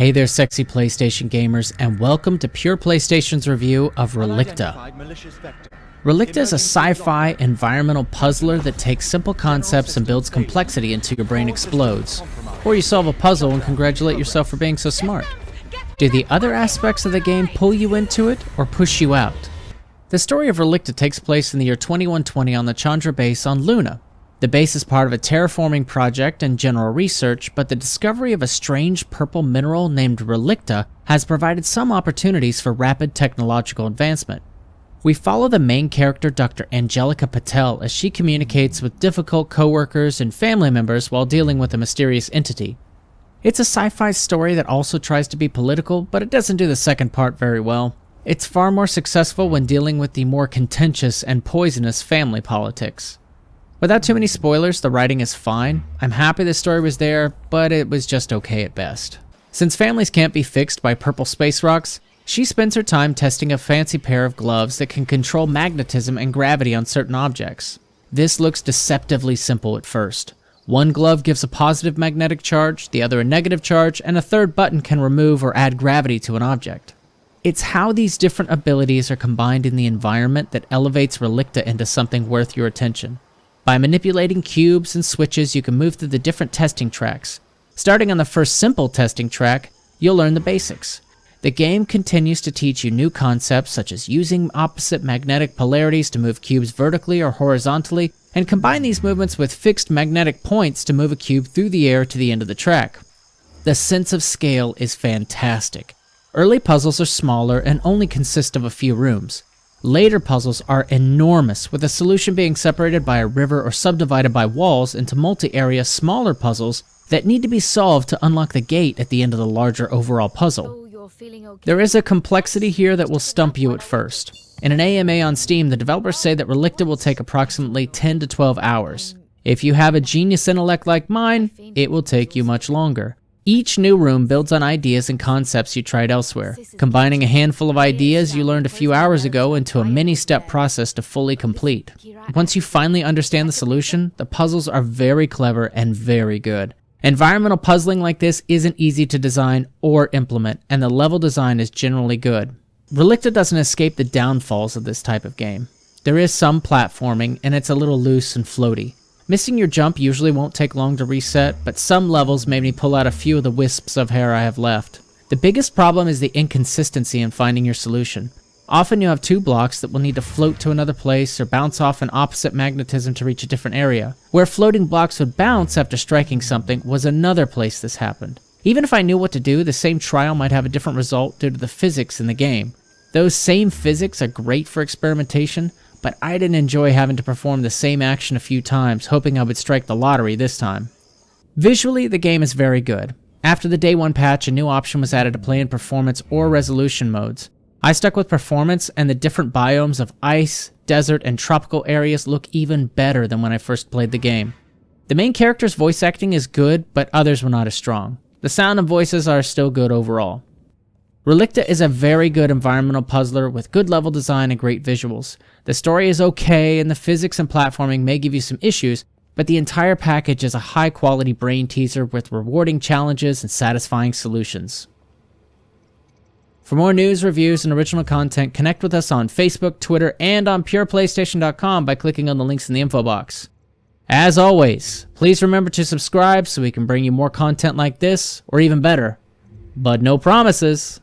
Hey there sexy PlayStation gamers, and welcome to Pure PlayStation's review of Relicta. Relicta is a sci-fi environmental puzzler that takes simple concepts and builds complexity until your brain explodes. Or you solve a puzzle and congratulate yourself for being so smart. Do the other aspects of the game pull you into it or push you out? The story of Relicta takes place in the year 2120 on the Chandra base on Luna. The base is part of a terraforming project and general research, but the discovery of a strange purple mineral named Relicta has provided some opportunities for rapid technological advancement. We follow the main character, Dr. Angelica Patel, as she communicates with difficult coworkers and family members while dealing with a mysterious entity. It's a sci-fi story that also tries to be political, but it doesn't do the second part very well. It's far more successful when dealing with the more contentious and poisonous family politics. Without too many spoilers, the writing is fine. I'm happy the story was there, but it was just okay at best. Since families can't be fixed by purple space rocks, she spends her time testing a fancy pair of gloves that can control magnetism and gravity on certain objects. This looks deceptively simple at first. One glove gives a positive magnetic charge, the other a negative charge, and a third button can remove or add gravity to an object. It's how these different abilities are combined in the environment that elevates Relicta into something worth your attention. By manipulating cubes and switches, you can move through the different testing tracks. Starting on the first simple testing track, you'll learn the basics. The game continues to teach you new concepts such as using opposite magnetic polarities to move cubes vertically or horizontally, and combine these movements with fixed magnetic points to move a cube through the air to the end of the track. The sense of scale is fantastic. Early puzzles are smaller and only consist of a few rooms. Later puzzles are enormous, with a solution being separated by a river or subdivided by walls into multi-area smaller puzzles that need to be solved to unlock the gate at the end of the larger overall puzzle. There is a complexity here that will stump you at first. In an AMA on Steam, the developers say that Relicta will take approximately 10 to 12 hours. If you have a genius intellect like mine, it will take you much longer. Each new room builds on ideas and concepts you tried elsewhere, combining a handful of ideas you learned a few hours ago into a many-step process to fully complete. Once you finally understand the solution, the puzzles are very clever and very good. Environmental puzzling like this isn't easy to design or implement, and the level design is generally good. Relicta doesn't escape the downfalls of this type of game. There is some platforming, and it's a little loose and floaty. Missing your jump usually won't take long to reset, but some levels made me pull out a few of the wisps of hair I have left. The biggest problem is the inconsistency in finding your solution. Often you have two blocks that will need to float to another place or bounce off an opposite magnetism to reach a different area. Where floating blocks would bounce after striking something was another place this happened. Even if I knew what to do, the same trial might have a different result due to the physics in the game. Those same physics are great for experimentation, but I didn't enjoy having to perform the same action a few times, hoping I would strike the lottery this time. Visually, the game is very good. After the Day 1 patch, a new option was added to play in performance or resolution modes. I stuck with performance, and the different biomes of ice, desert, and tropical areas look even better than when I first played the game. The main character's voice acting is good, but others were not as strong. The sound and voices are still good overall. Relicta is a very good environmental puzzler with good level design and great visuals. The story is okay, and the physics and platforming may give you some issues, but the entire package is a high-quality brain teaser with rewarding challenges and satisfying solutions. For more news, reviews, and original content, connect with us on Facebook, Twitter, and on PurePlaystation.com by clicking on the links in the info box. As always, please remember to subscribe so we can bring you more content like this, or even better. But no promises.